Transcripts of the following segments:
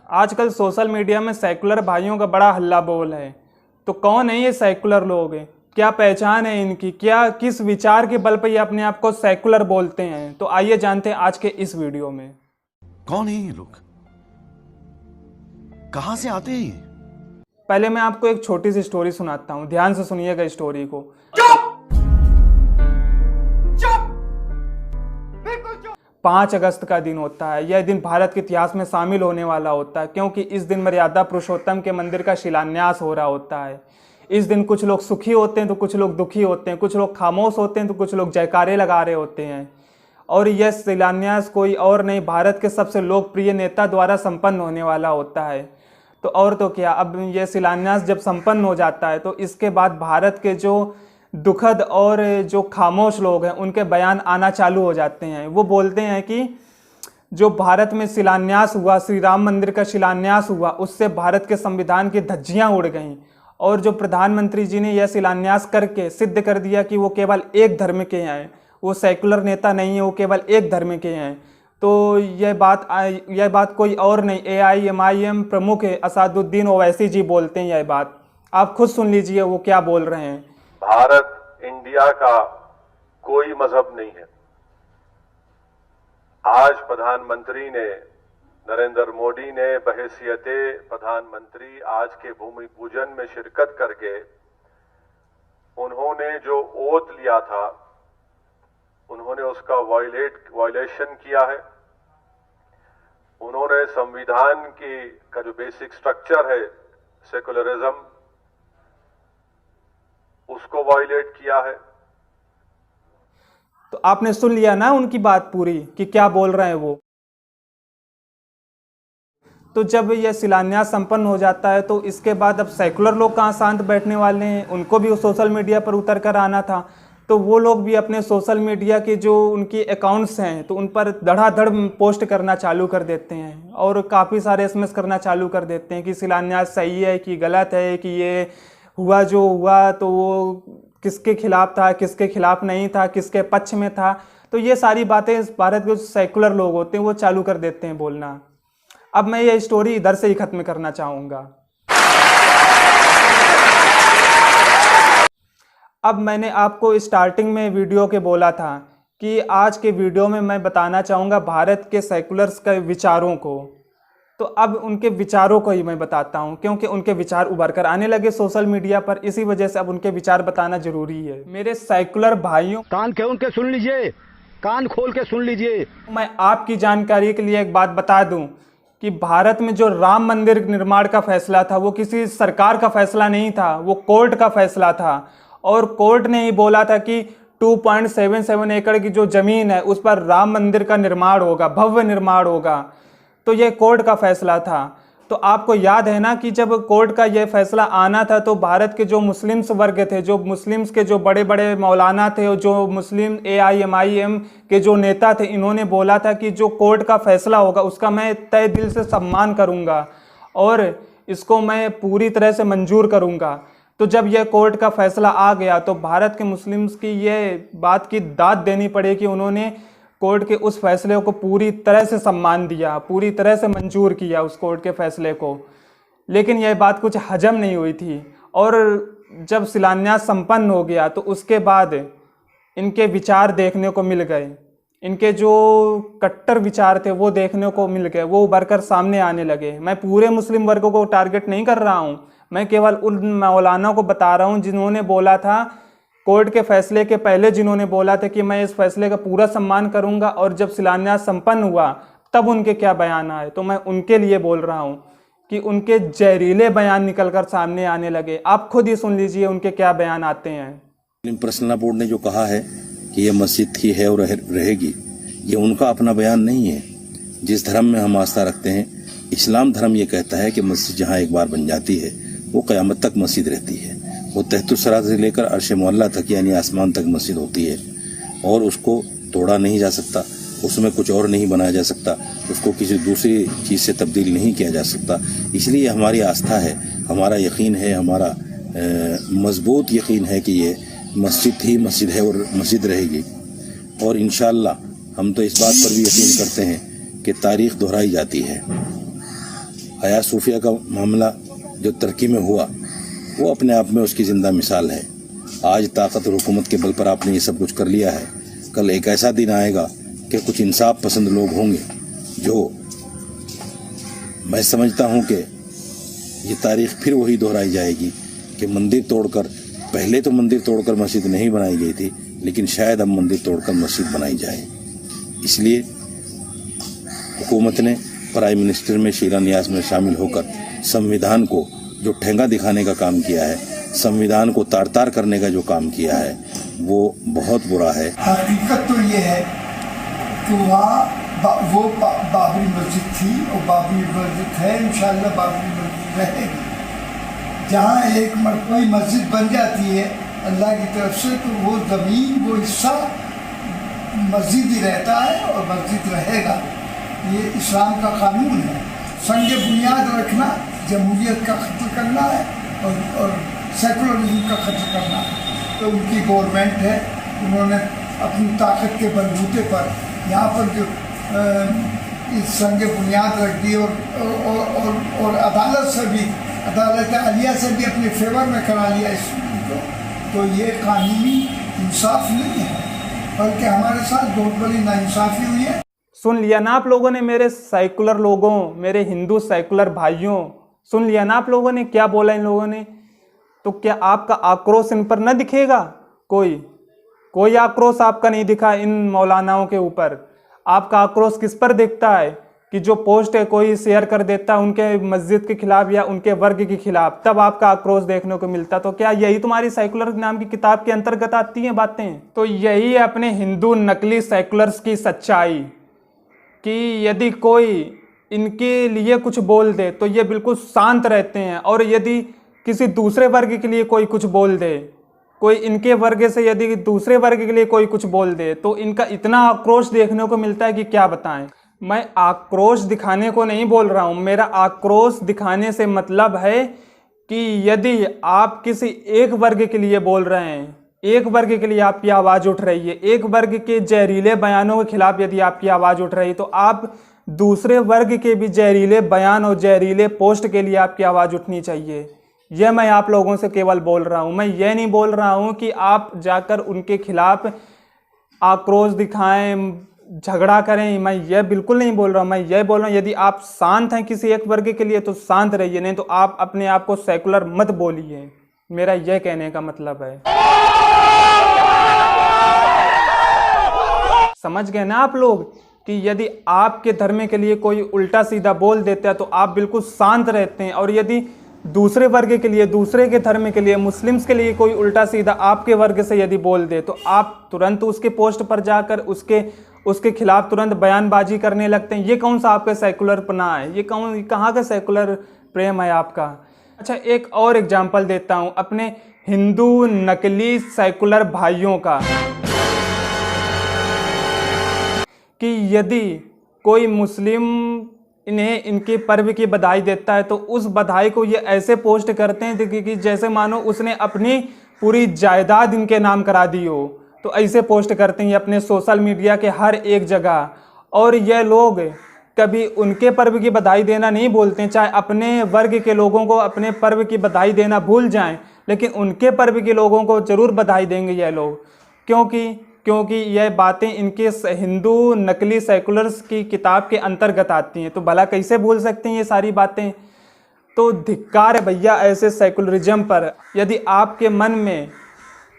आजकल social media में secular भाइयों का बड़ा हल्ला बोल है। तो कौन है ये सेकुलर लोग? क्या पहचान है इनकी? क्या किस विचार के बल पर ये अपने आप को सेकुलर बोलते हैं? तो आइए जानते हैं आज के इस वीडियो में। कौन है ये लोग? कहां से आते हैं ये? पहले मैं आपको एक छोटी सी स्टोरी सुनाता हूँ, ध्यान से सुनिएगा स्टोरी को। 5 अगस्त का दिन होता है। यह दिन भारत के इतिहास में शामिल होने वाला होता है, क्योंकि इस दिन मर्यादा पुरुषोत्तम के मंदिर का शिलान्यास हो रहा होता है। इस दिन कुछ लोग सुखी होते हैं तो कुछ लोग दुखी होते हैं, कुछ लोग खामोश होते हैं तो कुछ लोग जयकारे लगा रहे होते हैं। और यह शिलान्यास कोई और नहीं, भारत के सबसे लोकप्रिय नेता द्वारा संपन्न होने वाला होता है। तो और तो क्या, अब यह शिलान्यास जब संपन्न हो जाता है तो इसके बाद भारत के जो दुखद और जो खामोश लोग हैं उनके बयान आना चालू हो जाते हैं। वो बोलते हैं कि जो भारत में शिलान्यास हुआ, श्री राम मंदिर का शिलान्यास हुआ, उससे भारत के संविधान की धज्जियां उड़ गईं। और जो प्रधानमंत्री जी ने यह शिलान्यास करके सिद्ध कर दिया कि वो केवल एक धर्म के हैं, वो सेकुलर नेता नहीं है, वो केवल एक धर्म के हैं। तो यह बात कोई और नहीं, AIMIM प्रमुख असदुद्दीन ओवैसी जी बोलते हैं यह बात। आप खुद सुन लीजिए वो क्या बोल रहे हैं। भारत इंडिया का कोई मजहब नहीं है। आज प्रधानमंत्री ने, नरेंद्र मोदी ने बहैसियते प्रधानमंत्री आज के भूमि पूजन में शिरकत करके उन्होंने जो ओथ लिया था उन्होंने उसका वायलेशन किया है। उन्होंने संविधान का जो बेसिक स्ट्रक्चर है सेकुलरिज्म, उसको वायलेट किया है। तो आपने सुन लिया ना उनकी बात पूरी कि क्या बोल रहे हैं वो। तो जब यह शिलान्यास संपन्न हो जाता है तो इसके बाद अब सेकुलर लोग कहाँ शांत बैठने वाले हैं, उनको भी सोशल मीडिया पर उतर कर आना था। तो वो लोग भी अपने सोशल मीडिया के जो उनकी अकाउंट्स हैं तो उन पर धड़ाधड़ पोस्ट करना चालू कर देते हैं और काफ़ी सारे SMS करना चालू कर देते हैं कि शिलान्यास सही है कि गलत है, कि ये हुआ जो हुआ तो वो किसके खिलाफ था, किसके खिलाफ नहीं था, किसके पक्ष में था। तो ये सारी बातें भारत के सेकुलर लोग होते हैं वो चालू कर देते हैं बोलना। अब मैं ये स्टोरी इधर से ही ख़त्म करना चाहूँगा। अब मैंने आपको स्टार्टिंग में वीडियो के बोला था कि आज के वीडियो में मैं बताना चाहूँगा भारत के सेकुलर्स के विचारों को। तो अब उनके विचारों को ही मैं बताता हूं, क्योंकि उनके विचार उभर कर आने लगे सोशल मीडिया पर, इसी वजह से अब उनके विचार बताना जरूरी है। मेरे सेकुलर भाइयों, कान खोल के सुन लीजिए, कान खोल के सुन लीजिए। मैं आपकी जानकारी के लिए एक बात बता दूं कि भारत में जो राम मंदिर निर्माण का फैसला था वो किसी सरकार का फैसला नहीं था, वो कोर्ट का फैसला था। और कोर्ट ने ही बोला था कि 2.77 एकड़ की जो जमीन है उस पर राम मंदिर का निर्माण होगा, भव्य निर्माण होगा। तो ये कोर्ट का फैसला था। तो आपको याद है ना कि जब कोर्ट का ये फैसला आना था तो भारत के जो मुस्लिम्स वर्ग थे, जो मुस्लिम्स के जो बड़े बड़े मौलाना थे और जो मुस्लिम AIMIM के जो नेता थे, इन्होंने बोला था कि जो कोर्ट का फैसला होगा उसका मैं तहे दिल से सम्मान करूंगा और इसको मैं पूरी तरह से मंजूर करूंगा। तो जब यह कोर्ट का फैसला आ गया तो भारत के मुस्लिम्स की ये बात की दाद देनी पड़ी कि उन्होंने कोर्ट के उस फैसले को पूरी तरह से सम्मान दिया, पूरी तरह से मंजूर किया उस कोर्ट के फैसले को। लेकिन यह बात कुछ हजम नहीं हुई थी और जब शिलान्यास संपन्न हो गया तो उसके बाद इनके विचार देखने को मिल गए, इनके जो कट्टर विचार थे वो देखने को मिल गए, वो उभर कर सामने आने लगे। मैं पूरे मुस्लिम वर्गों को टारगेट नहीं कर रहा हूँ, मैं केवल उन मौलाना को बता रहा हूँ जिन्होंने बोला था कोर्ट के फैसले के पहले, जिन्होंने बोला था कि मैं इस फैसले का पूरा सम्मान करूंगा, और जब शिलान्यास संपन्न हुआ तब उनके क्या बयान आए। तो मैं उनके लिए बोल रहा हूं कि उनके जहरीले बयान निकलकर सामने आने लगे। आप खुद ही सुन लीजिए उनके क्या बयान आते हैं। पर्सनल बोर्ड ने जो कहा है कि ये मस्जिद की है और रहेगी, ये उनका अपना बयान नहीं है। जिस धर्म में हम आस्था रखते हैं, इस्लाम धर्म ये कहता है कि मस्जिद जहाँ एक बार बन जाती है वो क़यामत तक मस्जिद रहती है। वो तहतुस्सरात से लेकर अर्श मुअल्ला तक यानी आसमान तक मस्जिद होती है और उसको तोड़ा नहीं जा सकता, उसमें कुछ और नहीं बनाया जा सकता, उसको किसी दूसरी चीज़ से तब्दील नहीं किया जा सकता। इसलिए हमारी आस्था है, हमारा यकीन है, हमारा मजबूत यकीन है कि ये मस्जिद ही मस्जिद है और मस्जिद रहेगी। और इंशाअल्लाह हम तो इस बात पर भी यकीन करते हैं कि तारीख़ दोहराई जाती है। हया सूफिया का मामला जो तुर्की में हुआ वो अपने आप में उसकी जिंदा मिसाल है। आज ताकत और हुकूमत के बल पर आपने ये सब कुछ कर लिया है, कल एक ऐसा दिन आएगा कि कुछ इंसाफ पसंद लोग होंगे जो, मैं समझता हूँ कि ये तारीख फिर वही दोहराई जाएगी कि मंदिर तोड़कर, पहले तो मंदिर तोड़कर मस्जिद नहीं बनाई गई थी, लेकिन शायद अब मंदिर तोड़कर मस्जिद बनाई जाए। इसलिए हुकूमत ने प्राइम मिनिस्टर में शिलान्यास में शामिल होकर संविधान को जो ठेंगा दिखाने का काम किया है, संविधान को तार तार करने का जो काम किया है, वो बहुत बुरा है। हकीकत तो ये है कि वहाँ वो बाबरी मस्जिद थी और बाबरी मस्जिद है, इंशाअल्लाह बाबरी मस्जिद रहेगी। जहाँ एक कोई मस्जिद बन जाती है अल्लाह की तरफ से, तो वो ज़मीन, वो हिस्सा मस्जिद ही रहता है और मस्जिद रहेगा। ये इस्लाम का कानून है। संग बुनियाद रखना जमहूरियत का खत्म करना है और सेकुलरिज्म का खत्म करना है। तो उनकी गवर्नमेंट है, उन्होंने अपनी ताकत के बलबूते पर यहाँ पर जो इस संग बुनियाद रख दी और अदालत से भी, अदालत आलिया से भी अपने फेवर में करा लिया इसको। तो ये कानूनी इंसाफ नहीं है, बल्कि हमारे साथ बहुत बड़ी नाइंसाफ़ी हुई है। सुन लिया ना आप लोगों ने, मेरे सेकुलर लोगों, मेरे हिंदू सेकुलर भाइयों, सुन लिया ना आप लोगों ने क्या बोला इन लोगों ने। तो क्या आपका आक्रोश इन पर न दिखेगा? कोई आक्रोश आपका नहीं दिखा इन मौलानाओं के ऊपर। आपका आक्रोश किस पर दिखता है कि जो पोस्ट है कोई शेयर कर देता है उनके मस्जिद के खिलाफ या उनके वर्ग के खिलाफ, तब आपका आक्रोश देखने को मिलता। तो क्या यही तुम्हारी सेकुलर नाम की किताब के अंतर्गत आती हैं बातें? तो यही है अपने हिंदू नकली सेकुलर्स की सच्चाई, कि यदि कोई इनके लिए कुछ बोल दे तो ये बिल्कुल शांत रहते हैं, और यदि किसी दूसरे वर्ग के लिए कोई कुछ बोल दे, कोई इनके वर्ग से यदि दूसरे वर्ग के लिए कोई कुछ बोल दे, तो इनका इतना आक्रोश देखने को मिलता है कि क्या बताएं। मैं आक्रोश दिखाने को नहीं बोल रहा हूँ, मेरा आक्रोश दिखाने से मतलब है कि यदि आप किसी एक वर्ग के लिए बोल रहे हैं, एक वर्ग के लिए आपकी आवाज़ उठ रही है, एक वर्ग के जहरीले बयानों के खिलाफ यदि आपकी आवाज़ उठ रही है, तो आप दूसरे वर्ग के भी जहरीले बयान और जहरीले पोस्ट के लिए आपकी आवाज़ उठनी चाहिए। यह मैं आप लोगों से केवल बोल रहा हूँ। मैं ये नहीं बोल रहा हूँ कि आप जाकर उनके खिलाफ आक्रोश दिखाएं, झगड़ा करें, मैं ये बिल्कुल नहीं बोल रहा हूँ। मैं ये बोल रहा हूँ यदि आप शांत हैं किसी एक वर्ग के लिए तो शांत रहिए, नहीं तो आप अपने आप को सेकुलर मत बोलिए। मेरा यह कहने का मतलब है। समझ गए ना आप लोग कि यदि आपके धर्म के लिए कोई उल्टा सीधा बोल देता है तो आप बिल्कुल शांत रहते हैं, और यदि दूसरे वर्ग के लिए, दूसरे के धर्म के लिए, मुस्लिम्स के लिए कोई उल्टा सीधा आपके वर्ग से यदि बोल दे तो आप तुरंत उसके पोस्ट पर जाकर उसके खिलाफ तुरंत बयानबाजी करने लगते हैं। ये कौन सा आपका सेकुलर पना है? ये कहाँ का सेकुलर प्रेम है आपका? अच्छा, एक और एग्जाम्पल देता हूँ अपने हिंदू नकली सेकुलर भाइयों का, कि यदि कोई मुस्लिम इन्हें इनके पर्व की बधाई देता है तो उस बधाई को ये ऐसे पोस्ट करते हैं कि जैसे मानो उसने अपनी पूरी जायदाद इनके नाम करा दी हो। तो ऐसे पोस्ट करते हैं अपने सोशल मीडिया के हर एक जगह। और ये लोग कभी उनके पर्व की बधाई देना नहीं बोलते, चाहे अपने वर्ग के लोगों को अपने पर्व की बधाई देना भूल जाएं, लेकिन उनके पर्व के लोगों को ज़रूर बधाई देंगे ये लोग। क्योंकि यह बातें इनके हिंदू नकली सेकुलर्स की किताब के अंतर्गत आती हैं। तो भला कैसे भूल सकते हैं ये सारी बातें? तो धिक्कार है भैया ऐसे सेकुलरिज्म पर। यदि आपके मन में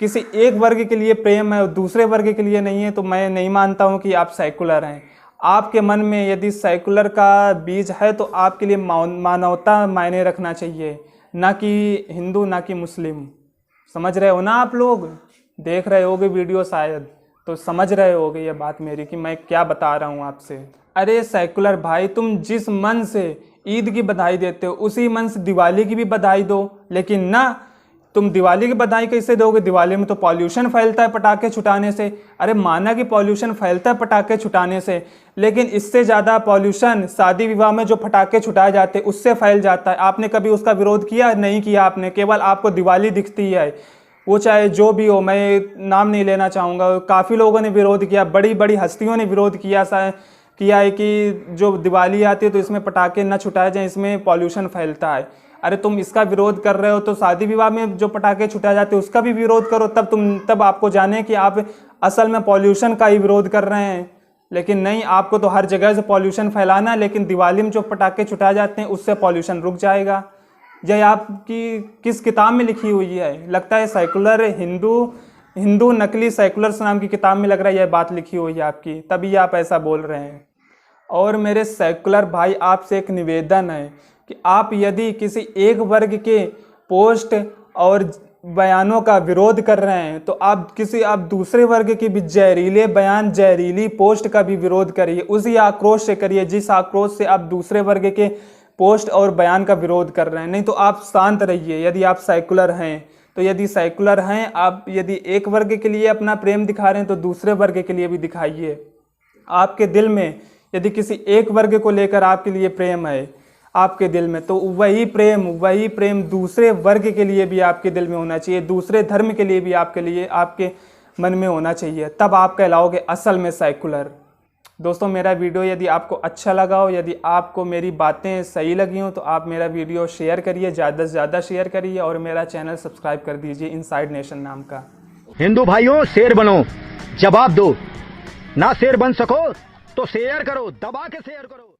किसी एक वर्ग के लिए प्रेम है और दूसरे वर्ग के लिए नहीं है, तो मैं नहीं मानता हूँ कि आप सेकुलर हैं। आपके मन में यदि सेकुलर का बीज है तो आपके लिए मानवता मायने रखना चाहिए, ना कि हिंदू, ना कि मुस्लिम। समझ रहे हो ना आप लोग? देख रहे होगे वीडियो शायद, तो समझ रहे होगे ये बात मेरी कि मैं क्या बता रहा हूँ आपसे। अरे सेकुलर भाई, तुम जिस मन से ईद की बधाई देते हो उसी मन से दिवाली की भी बधाई दो, लेकिन ना, तुम दिवाली की बधाई कैसे दोगे? दिवाली में तो पॉल्यूशन फैलता है पटाखे छुटाने से। अरे माना कि पॉल्यूशन फैलता है पटाखे छुटाने से, लेकिन इससे ज़्यादा पॉल्यूशन शादी विवाह में जो पटाखे छुटाए जाते हैं उससे फैल जाता है। आपने कभी उसका विरोध किया? नहीं किया आपने। केवल आपको दिवाली दिखती है, वो चाहे जो भी हो, मैं नाम नहीं लेना चाहूँगा। काफ़ी लोगों ने विरोध किया, बड़ी बड़ी हस्तियों ने विरोध किया, किया है कि जो दिवाली आती है तो इसमें पटाखे न छुटाए जाएं, इसमें पॉल्यूशन फैलता है। अरे तुम इसका विरोध कर रहे हो तो शादी विवाह में जो पटाखे छुटाए जाते हैं उसका भी विरोध करो, तब आपको जाने कि आप असल में पॉल्यूशन का ही विरोध कर रहे हैं। लेकिन नहीं, आपको तो हर जगह से पॉल्यूशन फैलाना है, लेकिन दिवाली में जो पटाखे छुटाए जाते हैं उससे पॉल्यूशन रुक जाएगा। यह आपकी किस किताब में लिखी हुई है? लगता है सेकुलर हिंदू नकली सेकुलर्स नाम की किताब में लग रहा है यह बात लिखी हुई है आपकी, तभी आप ऐसा बोल रहे हैं। और मेरे सेकुलर भाई, आपसे एक निवेदन है कि आप यदि किसी एक वर्ग के पोस्ट और बयानों का विरोध कर रहे हैं तो आप दूसरे वर्ग की भी जहरीले बयान, जहरीली पोस्ट का भी विरोध करिए। उसी आक्रोश से करिए जिस आक्रोश से आप दूसरे वर्ग के पोस्ट और बयान का विरोध कर रहे हैं। नहीं तो आप शांत रहिए यदि आप सेकुलर हैं। तो यदि सेकुलर हैं आप, यदि एक वर्ग के लिए अपना प्रेम दिखा रहे हैं तो दूसरे वर्ग के लिए भी दिखाइए। आपके दिल में यदि किसी एक वर्ग को लेकर आपके लिए प्रेम है आपके दिल में, तो वही प्रेम दूसरे वर्ग के लिए भी आपके दिल में होना चाहिए, दूसरे धर्म के लिए भी आपके मन में होना चाहिए। तब आप कहलाओगे असल में सेकुलर। दोस्तों, मेरा वीडियो यदि आपको अच्छा लगा हो, यदि आपको मेरी बातें सही लगी हो, तो आप मेरा वीडियो शेयर करिए, ज़्यादा से ज़्यादा शेयर करिए और मेरा चैनल सब्सक्राइब कर दीजिए इनसाइड नेशन नाम का। हिंदू भाइयों, शेर बनो, जवाब दो। ना शेर बन सको तो शेयर करो, दबा के शेयर करो।